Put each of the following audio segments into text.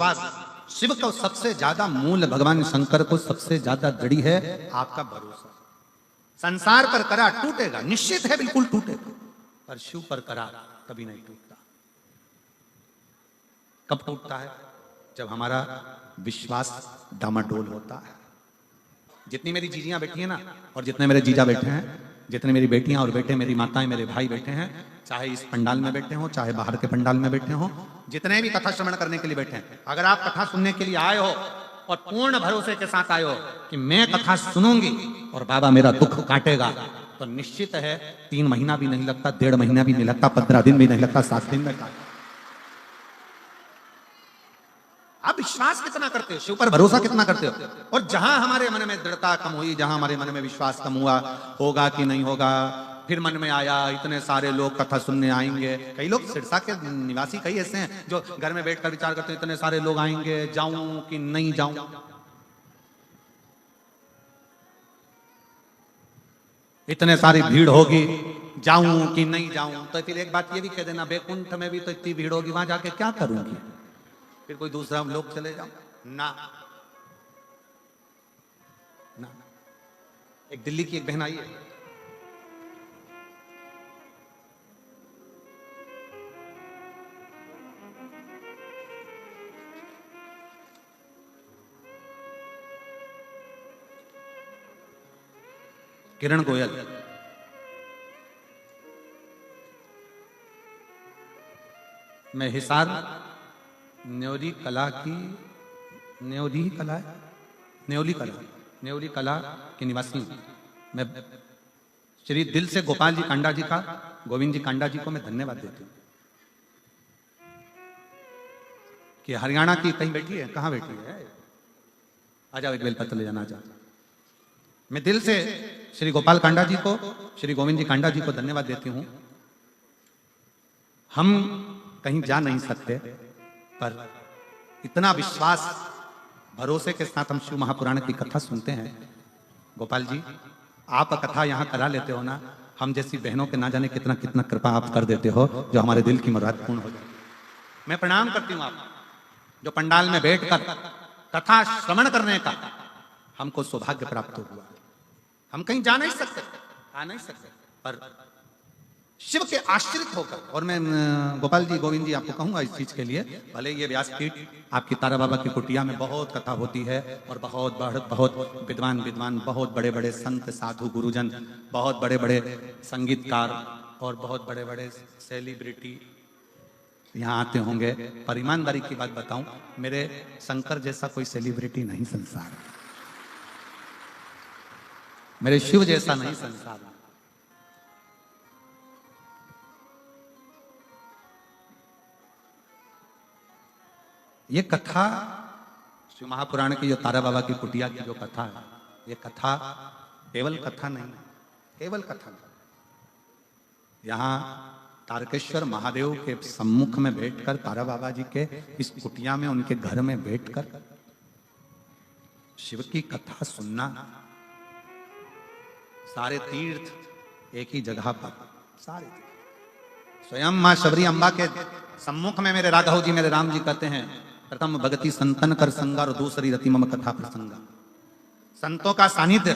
विश्वास, शिव को सबसे ज्यादा मूल, भगवान शंकर को सबसे ज्यादा जड़ी है आपका भरोसा। संसार पर करा टूटेगा, निश्चित है, बिल्कुल टूटेगा, पर शिव पर करा कभी नहीं टूटता। कब टूटता है? जब हमारा विश्वास डामाडोल होता है। जितनी मेरी जीजियां बैठी हैं ना, और जितने मेरे जीजा बैठे हैं, जितने मेरी बेटियां और बेटे, मेरी माताएं, मेरे भाई बैठे हैं, चाहे इस पंडाल में बैठे हों, चाहे बाहर के पंडाल में बैठे हों, जितने भी कथा श्रवण करने के लिए बैठे हैं, अगर आप कथा सुनने के लिए आए हो और पूर्ण भरोसे के साथ आए हो कि मैं कथा सुनूंगी और बाबा मेरा दुख काटेगा, तो निश्चित है 3 महीना भी नहीं लगता, 1.5 महीना भी नहीं लगता, 15 दिन भी नहीं लगता, 7 दिन में काट। आप विश्वास कितना करते हो, शिव पर भरोसा कितना करते हो? और जहां हमारे मन में दृढ़ता कम हुई, जहां हमारे मन में विश्वास कम हुआ, होगा कि नहीं होगा, फिर मन में आया इतने सारे लोग कथा सुनने आएंगे। कई लोग, सिरसा के निवासी कई ऐसे हैं जो घर में बैठकर विचार करते हैं इतने सारे लोग आएंगे, जाऊं कि नहीं जाऊं, इतने सारी भीड़ होगी, जाऊं कि नहीं जाऊं। तो फिर एक बात ये भी कह देना, बैकुंठ में भी तो इतनी भीड़ होगी, वहां जाके क्या करूंगी, फिर कोई दूसरा लोग चले जाओ ना। ना, एक दिल्ली की एक बहन आई है, किरण गोयल। मैं हिसार न्योली कला की, न्योली कला है, न्योली कला की निवासी हूं। मैं श्री दिल से गोपाल जी कांडा जी का, गोविंद जी कांडा जी को मैं धन्यवाद देती हूँ कि हरियाणा की कहीं बैठी है, कहाँ बैठी है, आ जाओ, एक बेलपत्र ले जाना, आ जाओ। मैं दिल से श्री गोपाल कांडा जी को, श्री गोविंद जी कांडा जी को धन्यवाद देती हूँ। हम कहीं जा नहीं सकते, पर इतना विश्वास, भरोसे के साथ हम शिव महापुराण की कथा सुनते हैं। गोपाल जी, आप कथा यहाँ करा लेते हो ना, हम जैसी बहनों के ना जाने कितना कितना कृपा आप कर देते हो, जो हमारे दिल की मुराद पूर्ण हो जाए। मैं प्रणाम करती हूँ आप, जो पंडाल में बैठकर कथा श्रवण करने का हमको सौभाग्य प्राप्त हुआ। हम कहीं जा नहीं सकते, आ नहीं सकते, पर शिव के आश्रित होकर, और मैं गोपाल जी, गोविंद जी, आपको कहूंगा इस चीज के लिए, भले ये व्यासपीठ आपकी तारा बाबा की कुटिया में बहुत कथा होती है, और बहुत विद्वान, बहुत बड़े बड़े संत, साधु, गुरुजन, बहुत बड़े बड़े संगीतकार और बहुत बड़े बड़े सेलिब्रिटी यहाँ आते होंगे, पर ईमानदारी की बात बताऊं, मेरे शंकर जैसा कोई सेलिब्रिटी नहीं संसार में, मेरे शिव जैसा नहीं संसार में। ये कथा, शिव महापुराण की जो तारा बाबा की कुटिया की जो कथा है, ये कथा केवल कथा नहीं, केवल कथा नहीं। यहाँ तारकेश्वर महादेव के सम्मुख में बैठकर, तारा बाबा जी के इस कुटिया में, उनके घर में बैठकर शिव की कथा सुनना, सारे तीर्थ एक ही जगह पर, सारे स्वयं मां शबरी अम्बा के सम्मुख में मेरे राघव जी, मेरे राम जी कहते हैं, प्रथम भगति संतन कर संगा और दूसरी रति मम कथा प्रसंगा। संतों का सानिध्य,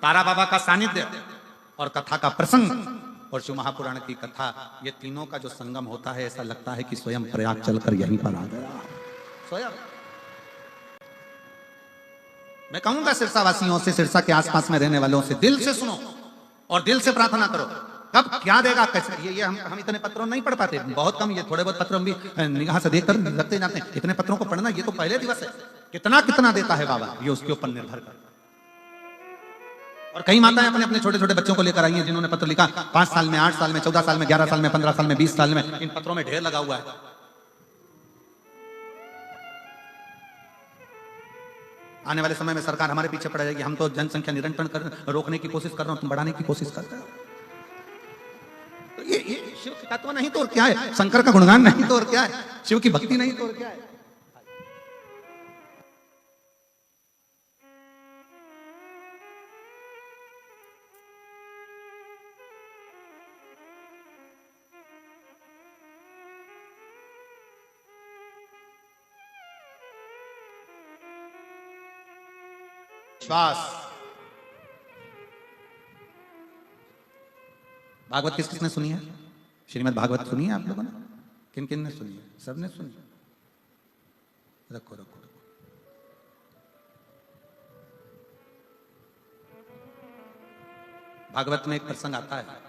तारा बाबा का सानिध्य और कथा का प्रसंग और शिव महापुराण की कथा, ये तीनों का जो संगम होता है, ऐसा लगता है कि स्वयं प्रयाग चलकर यहीं पर आ गया स्वयं। मैं कहूंगा सिरसा वासियों से, सिरसा के आसपास में रहने वालों से, दिल से सुनो और दिल से प्रार्थना करो। कब क्या देगा, कैसे, ये हम इतने पत्रों नहीं पढ़ पाते, बहुत कम, ये थोड़े बहुत पत्र हम भी निगाह से देखकर रखते जाते हैं। इतने पत्रों को पढ़ना ये तो पहले दिवस है, कितना कितना देता है बाबा, ये उसके ऊपर निर्भर कर। और कई माताएं अपने अपने छोटे छोटे बच्चों को लेकर आई हैं, जिन्होंने पत्र लिखा 5 साल में, 8 साल में, 14 साल में, 11 साल में, 15 साल में, 20 साल में, इन पत्रों में ढेर लगा हुआ है। आने वाले समय में सरकार हमारे पीछे पड़ जाएगी, हम तो जनसंख्या निरंतर रोकने की कोशिश कर रहे हो, तुम बढ़ाने की कोशिश कर रहे हो। तो ये शिव का तत्व नहीं तो और क्या है, शंकर का गुणगान नहीं तो और क्या है, शिव की भक्ति नहीं तो और क्या है। श्वास। भागवत किस किसने सुनी है? श्रीमद् भागवत सुनी है आप लोगों ने? किन किन ने सुनी है? सबने सुनी? रखो रखो रखो। भागवत में एक प्रसंग आता है,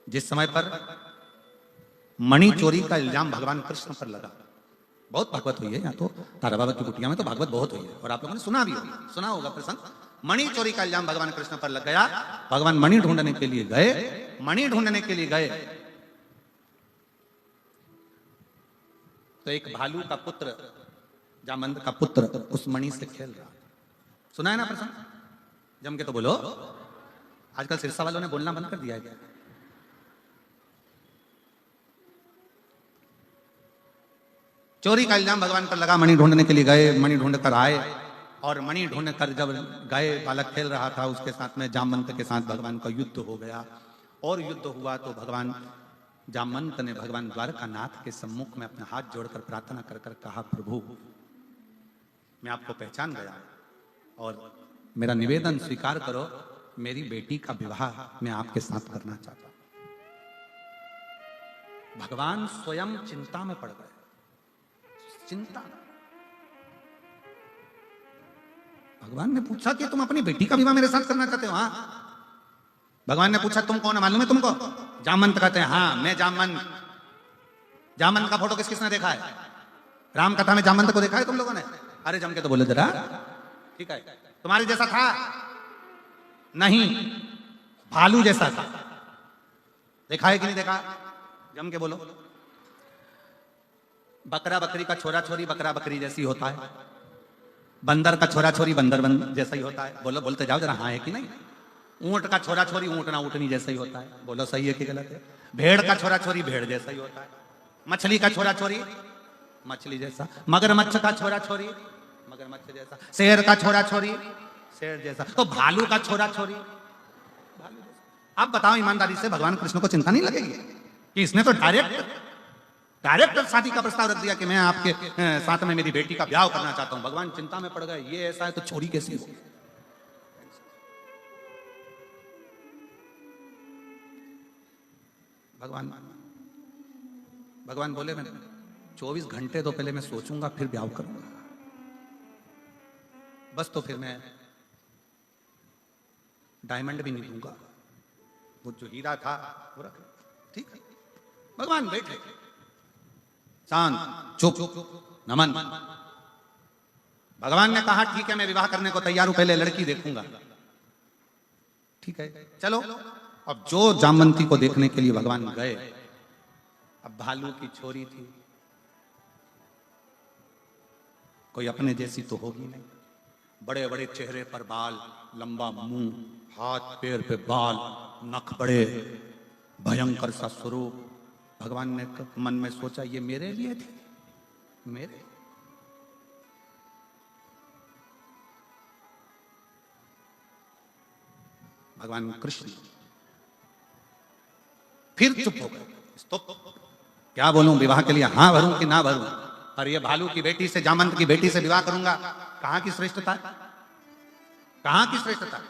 जिस समय पर मणि चोरी का इल्जाम भगवान कृष्ण पर लगा। बहुत भागवत हुई है यहाँ तो, तारा बाबा की कुटिया में तो भागवत बहुत हुई है और आप लोगों ने सुना भी होगा, सुना होगा प्रसंग। मणि चोरी का इल्जाम भगवान कृष्ण पर लग गया। भगवान मणि ढूंढने के लिए गए, मणि ढूंढने के लिए गए तो एक भालू का पुत्र, जामंत का पुत्र उस मणि से खेल रहा। सुना है ना प्रसंग? जम के तो बोलो। आजकल सिरसा वालों ने बोलना बंद कर दिया है क्या? चोरी का इल्जाम भगवान पर लगा। मणि ढूंढने के लिए गए, मणि ढूंढ कर आए और मणि ढूंढ कर जब गए, बालक खेल रहा था उसके साथ में, जामवंत के साथ भगवान का युद्ध हो गया। और युद्ध हुआ तो भगवान जामवंत ने भगवान द्वारकानाथ के सम्मुख में अपने हाथ जोड़कर प्रार्थना कर कर कहा, प्रभु मैं आपको पहचान गया और मेरा निवेदन स्वीकार करो, मेरी बेटी का विवाह मैं आपके साथ करना चाहता हूं। भगवान स्वयं चिंता में पड़ गए। चिंता। भगवान ने पूछा कि तुम अपनी बेटी का विवाह मेरे साथ करना चाहते हो? हाँ। भगवान ने पूछा तुम कौन है, मालूम है तुमको? जामवंत कहते हैं हाँ मैं जामवंत। जामवंत का फोटो किस किसने देखा है? राम कथा में जामवंत को देखा है तुम लोगों ने? अरे जम के तो बोलो जरा। ठीक है, तुम्हारे जैसा था? नहीं, भालू जैसा था। देखा है कि नहीं देखा? जम के बोलो। बकरा बकरी का छोरा छोरी बकरा बकरी जैसी होता है। बंदर का छोरा छोरी बंदर जैसा ही होता है। बोलो, बोलते जाओ जरा, हाँ है कि नहीं? ऊंट का छोरा छोरी ऊंटना ऊंटनी जैसा ही होता है। बोलो सही है कि गलत है? भेड़ का छोरा छोरी भेड़ जैसा ही होता है। मछली का छोरा छोरी मछली जैसा। मगरमच्छ का छोरा छोरी मगरमच्छ जैसा। शेर का छोरा छोरी शेर जैसा। तो भालू का छोरा छोरी भालू जैसा। आप बताओ ईमानदारी से, भगवान कृष्ण को चिंता नहीं लगेगी कि इसने तो डायरेक्ट शादी का प्रस्ताव रख दिया कि मैं आपके साथ में मेरी बेटी का ब्याह करना चाहता हूं। भगवान चिंता में पड़ गए, ये ऐसा है तो छोरी कैसी हो? भगवान बोले मैं 24 घंटे तो पहले मैं सोचूंगा फिर ब्याह करूंगा। बस तो फिर मैं डायमंड भी नहीं दूंगा, वो जो हीरा था वो रख। ठीक है, भगवान बैठे शांत चुप नमन। भगवान ने कहा ठीक है मैं विवाह करने को तैयार हूं, पहले लड़की देखूंगा। ठीक है चलो। अब जो जामवंती को देखने के लिए भगवान गए, अब भालू की छोरी थी, कोई अपने जैसी तो होगी नहीं। बड़े बड़े चेहरे पर बाल, लंबा मुंह, हाथ पैर पे बाल, नख बड़े, भयंकर सा स्वरूप। भगवान ने मन में सोचा ये मेरे लिए थे, मेरे। भगवान कृष्ण फिर चुप हो गए। तो क्या बोलूं, विवाह के लिए हाँ भरूं कि ना भरूं? और ये भालू की बेटी से, जामवंत की बेटी से विवाह करूंगा, कहां की श्रेष्ठता? कहां की श्रेष्ठता?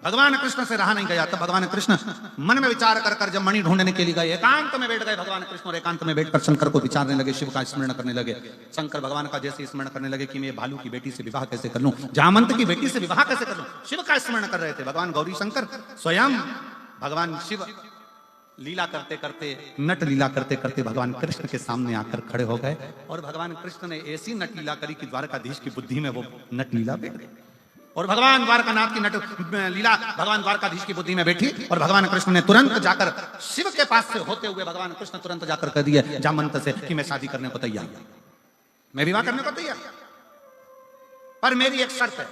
भगवान कृष्ण से रहा नहीं गया। तो भगवान कृष्ण मन में विचार कर कर जब मणि ढूंढने के लिए गए, एकांत में बैठ गए भगवान कृष्ण, और एकांत में बैठकर शंकर को विचारने लगे, शिव का स्मरण करने लगे। शंकर भगवान का जैसे स्मरण करने लगे कि मैं भालू की बेटी से विवाह कैसे कर लूं, जामवंत की बेटी से विवाह कैसे कर लूं, शिव का स्मरण कर रहे थे भगवान गौरी शंकर। स्वयं भगवान शिव लीला करते करते, नट लीला करते करते भगवान कृष्ण के सामने आकर खड़े हो गए। और भगवान कृष्ण ने ऐसी नट लीला करी कि द्वारकाधीश की बुद्धि में वो नट लीला बैठ गई। और भगवान द्वारकानाथ की नट लीला भगवान द्वारकाधीश की बुद्धि में बैठी। और भगवान कृष्ण ने तुरंत जाकर शिव के पास से होते हुए भगवान कृष्ण तुरंत जाकर कह दिए जामवंत से कि मैं शादी करने को तैयार हूं, मैं विवाह करने को तैयार, पर मेरी एक शर्त है,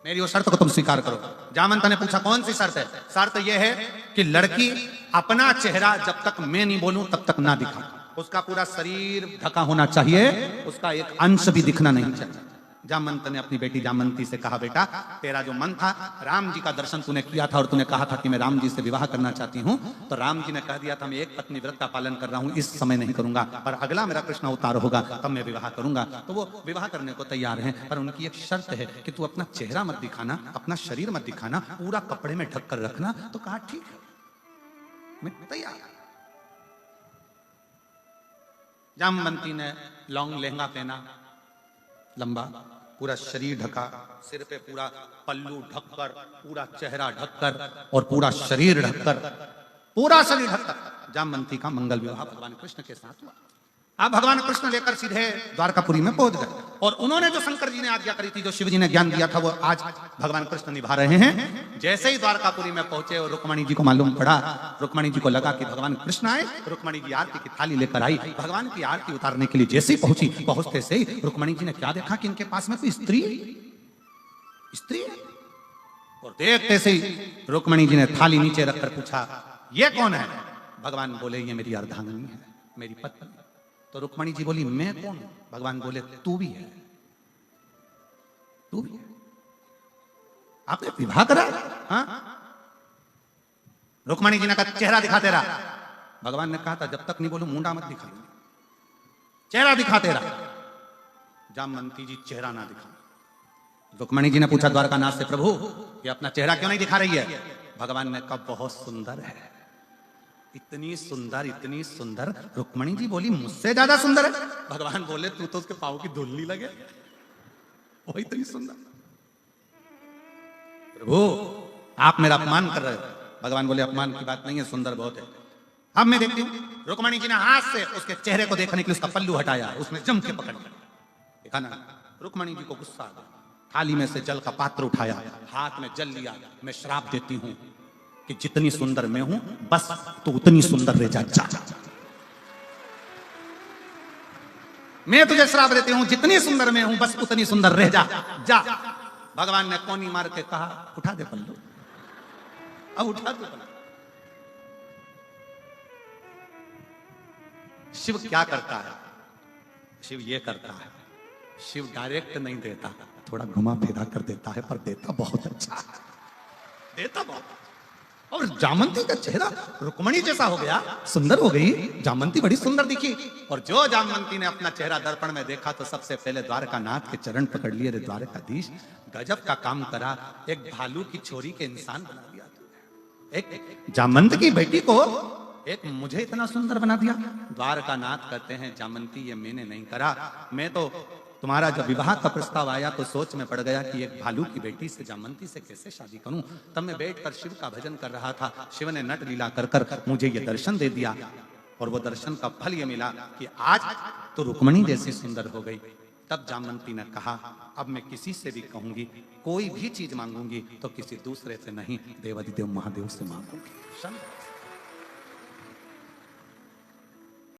मेरी वो शर्त को तुम स्वीकार करो। जामवंत ने पूछा कौन सी शर्त है? शर्त यह है कि लड़की अपना चेहरा जब तक मैं नहीं बोलूं तब तक ना दिखा। उसका पूरा शरीर ढका होना चाहिए, उसका एक अंश भी दिखना नहीं चाहिए। जामवंत ने अपनी बेटी जामवंती से कहा, बेटा तेरा जो मन था, राम जी का दर्शन तूने किया था और तूने कहा था कि मैं राम जी से विवाह करना चाहती हूँ, तो राम जी ने कह दिया था मैं एक पत्नी व्रत का पालन कर रहा हूँ, इस समय नहीं करूंगा, पर अगला मेरा कृष्ण अवतार होगा तब मैं विवाह करूंगा। तो वो विवाह करने को तैयार हैं, पर उनकी एक शर्त है कि तू अपना चेहरा मत दिखाना, अपना शरीर मत दिखाना, पूरा कपड़े में ढक कर रखना। तो कहा ठीक है, मैं तैयार। जामवंती ने लॉन्ग लहंगा पहना, लंबा, पूरा शरीर ढका, सिर पे पूरा पल्लू ढककर, पूरा चेहरा ढककर और पूरा शरीर ढककर, पूरा शरीर ढककर जामवंती का मंगल विवाह भगवान कृष्ण के साथ हुआ। अब भगवान कृष्ण लेकर सीधे द्वारकापुरी में पहुंच गए और उन्होंने जो शंकर जी ने आज्ञा करी थी, जो शिव जी ने ज्ञान दिया था, वो आज भगवान कृष्ण निभा रहे हैं। जैसे ही द्वारकापुरी में पहुंचे और रुक्मणी जी को मालूम पड़ा, रुक्मणी जी को लगा कि भगवान कृष्ण आए, रुक्मणी जी आरती की थाली लेकर आई, भगवान की आरती उतारने के लिए जैसे ही पहुंची, पहुंचते से ही रुक्मणी जी ने क्या देखा कि इनके पास में कोई स्त्री है। और देखते से ही रुक्मणी जी ने थाली नीचे रखकर पूछा, ये कौन है? भगवान बोले, ये मेरी अर्धांगिनी है, मेरी पत्नी। तो रुक्मणी जी बोली, मैं कौन हूं? भगवान बोले, तू भी है, तू भी है। आपने विवाह करा? हाँ। रुक्मणी जी ने कहा, चेहरा दिखा तेरा। भगवान ने कहा था, जब तक नहीं बोलूं मुंडा मत दिखा, चेहरा दिखा तेरा। जामवंती जी चेहरा ना दिखा। रुक्मणी जी ने पूछा द्वारकानाथ से, प्रभु ये अपना चेहरा क्यों नहीं दिखा रही है? भगवान ने कहा, बहुत सुंदर है, इतनी सुंदर, इतनी सुंदर। रुक्मणी जी बोली, मुझसे ज्यादा सुंदर है? भगवान बोले, तू तो उसके पांव की धूल नहीं लगे, वो इतनी सुंदर। प्रभु आप मेरा अपमान कर रहे हो। भगवान बोले, अपमान की बात नहीं है, सुंदर बहुत है। अब मैं देखती हूँ। रुक्मणी जी ने हाथ से उसके चेहरे को देखने के लिए उसका पल्लू हटाया, उसने जम के पकड़ लिया। देखा ना, रुक्मणी जी को गुस्सा आ गया, थाली में से जल का पात्र उठाया, हाथ में जल लिया। मैं श्राप देती हूं कि जितनी सुंदर मैं हूं, बस तो उतनी सुंदर रह जा। मैं तुझे श्राप देती हूं, जितनी सुंदर मैं हूं, बस उतनी सुंदर रह जा। भगवान ने कोनी मार के कहा, उठा दे पल्लू, अब उठा दे पल्लू। शिव क्या करता है? शिव ये करता है, शिव डायरेक्ट नहीं देता, थोड़ा घुमा फिरा कर देता है, पर देता बहुत अच्छा, देता बहुत। और जामवंती का चेहरा रुक्मणी जैसा हो गया, सुंदर हो गई। जामवंती बड़ी सुंदर दिखी। और जो जामवंती ने अपना चेहरा दर्पण में देखा, तो सबसे पहले द्वारकानाथ के चरण पकड़ लिए। रे द्वारकाधीश, गजब का काम करा, एक भालू की छोरी के इंसान बना दिया तूने, एक जामवंत की बेटी को एक मुझे इतना सुंदर बना दिया। द्वारकानाथ कहते हैं, जामवंती ये मैंने नहीं करा, मैं तो तुम्हारा जब विवाह का प्रस्ताव आया तो सोच में पड़ गया कि एक भालू की बेटी से, जामवंती से कैसे शादी करूं। तब मैं बैठकर शिव का भजन कर रहा था, शिव ने नट लीला कर कर मुझे ये दर्शन दे दिया, और वो दर्शन का फल ये मिला कि आज तो रुक्मणी जैसी सुंदर हो गई। तब जामवंती ने कहा, अब मैं किसी से भी कहूंगी, कोई भी चीज मांगूंगी तो किसी दूसरे से नहीं, देवाधिदेव महादेव से मांगूंगी।